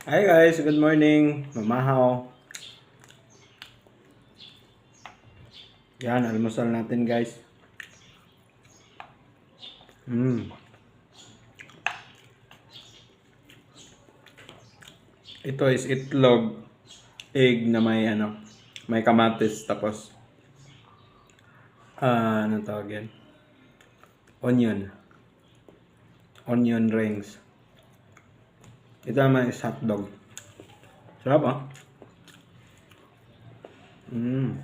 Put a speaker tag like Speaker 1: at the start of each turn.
Speaker 1: Hi guys, good morning. Mamahaw. Yan, almusal natin guys. Mm. Ito is itlog, egg na may kamatis tapos ano tawag yan? Onion rings. Ito naman is hotdog. Sarap ah. Mm.